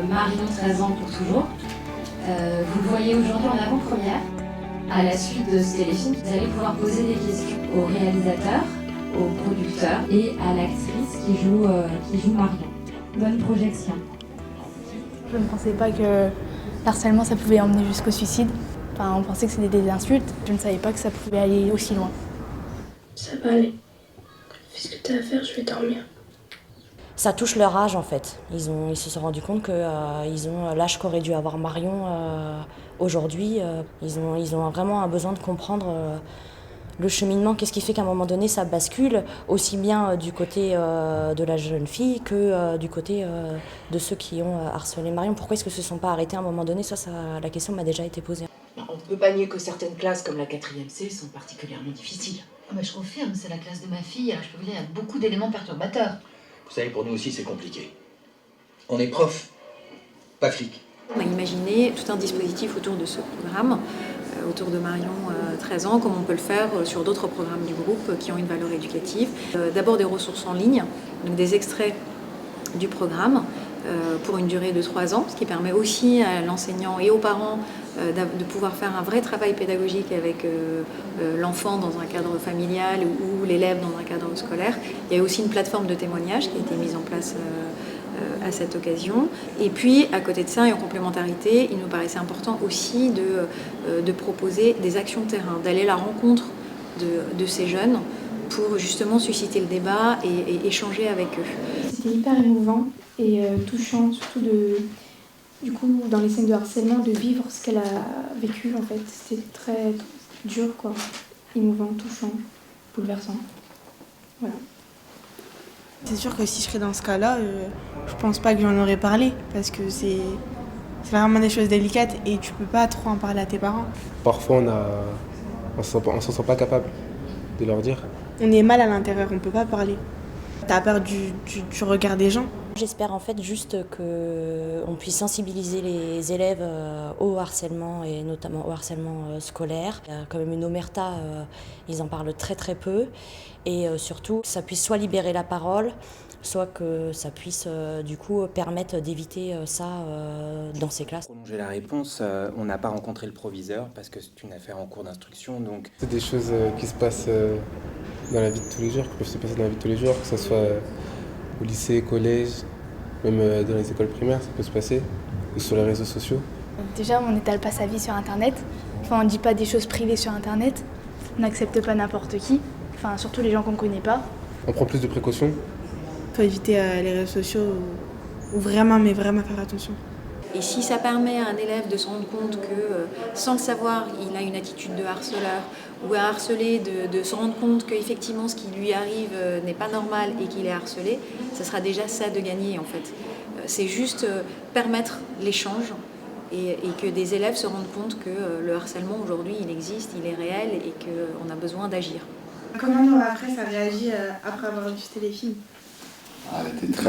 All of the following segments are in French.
Marion, 13 ans pour toujours. Vous le voyez aujourd'hui en avant-première. À la suite de ce téléfilm, vous allez pouvoir poser des questions au réalisateur, au producteur et à l'actrice qui joue Marion. Bonne projection. Je ne pensais pas que l'harcèlement ça pouvait emmener jusqu'au suicide. Enfin, on pensait que c'était des insultes. Je ne savais pas que ça pouvait aller aussi loin. Ça va aller. Fais ce que t'as à faire, je vais dormir. Ça touche leur âge en fait. Ils se sont rendus compte qu'ils ont l'âge qu'aurait dû avoir Marion aujourd'hui. Ils ont vraiment un besoin de comprendre le cheminement. Qu'est-ce qui fait qu'à un moment donné ça bascule, aussi bien du côté de la jeune fille que du côté de ceux qui ont harcelé Marion. Pourquoi est-ce que se sont pas arrêtés à un moment donné? La question m'a déjà été posée. On ne peut pas nier que certaines classes, comme la 4e C, sont particulièrement difficiles. Ah bah je confirme, c'est la classe de ma fille. Alors je peux vous dire, il y a beaucoup d'éléments perturbateurs. Vous savez, pour nous aussi, c'est compliqué. On est prof, pas flic. On a imaginé tout un dispositif autour de ce programme, autour de Marion, 13 ans, comme on peut le faire sur d'autres programmes du groupe qui ont une valeur éducative. D'abord des ressources en ligne, donc des extraits du programme pour une durée de 3 ans, ce qui permet aussi à l'enseignant et aux parents de pouvoir faire un vrai travail pédagogique avec l'enfant dans un cadre familial ou l'élève dans un cadre scolaire. Il y a aussi une plateforme de témoignage qui a été mise en place à cette occasion. Et puis, à côté de ça, et en complémentarité, il nous paraissait important aussi de proposer des actions de terrain, d'aller à la rencontre de ces jeunes pour justement susciter le débat et échanger avec eux. C'était hyper émouvant et touchant, surtout du coup, dans les scènes de harcèlement, de vivre ce qu'elle a vécu en fait. C'était très dur, quoi. Émouvant, touchant, bouleversant. Voilà. C'est sûr que si je serais dans ce cas-là, je pense pas que j'en aurais parlé, parce que c'est vraiment des choses délicates et tu peux pas trop en parler à tes parents. Parfois on s'en sent pas capable de leur dire. On est mal à l'intérieur, on peut pas parler. T'as peur du regard des gens. J'espère en fait juste qu'on puisse sensibiliser les élèves au harcèlement et notamment au harcèlement scolaire. Il y a quand même une omerta, ils en parlent très très peu et surtout que ça puisse soit libérer la parole, soit que ça puisse du coup permettre d'éviter ça dans ces classes. Pour prolonger la réponse, on n'a pas rencontré le proviseur parce que c'est une affaire en cours d'instruction. Donc c'est des choses qui se passent dans la vie de tous les jours, qui peuvent se passer dans la vie de tous les jours, que ce soit au lycée, collège, même dans les écoles primaires, ça peut se passer, et sur les réseaux sociaux. Déjà, on n'étale pas sa vie sur Internet. Enfin, on ne dit pas des choses privées sur Internet. On n'accepte pas n'importe qui. Enfin, surtout les gens qu'on ne connaît pas. On prend plus de précautions. Il faut éviter les réseaux sociaux ou vraiment faire attention. Et si ça permet à un élève de se rendre compte que, sans le savoir, il a une attitude de harceleur, ou à harceler, de se rendre compte qu'effectivement ce qui lui arrive n'est pas normal et qu'il est harcelé, ça sera déjà ça de gagner en fait. C'est juste permettre l'échange et que des élèves se rendent compte que le harcèlement aujourd'hui il existe, il est réel et qu'on a besoin d'agir. Comment après ça réagit après avoir vu ce téléfilm? Elle était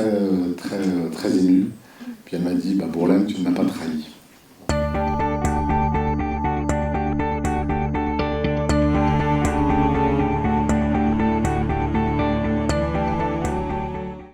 très émue. Puis elle m'a dit, Bourlane, tu ne m'as pas trahi.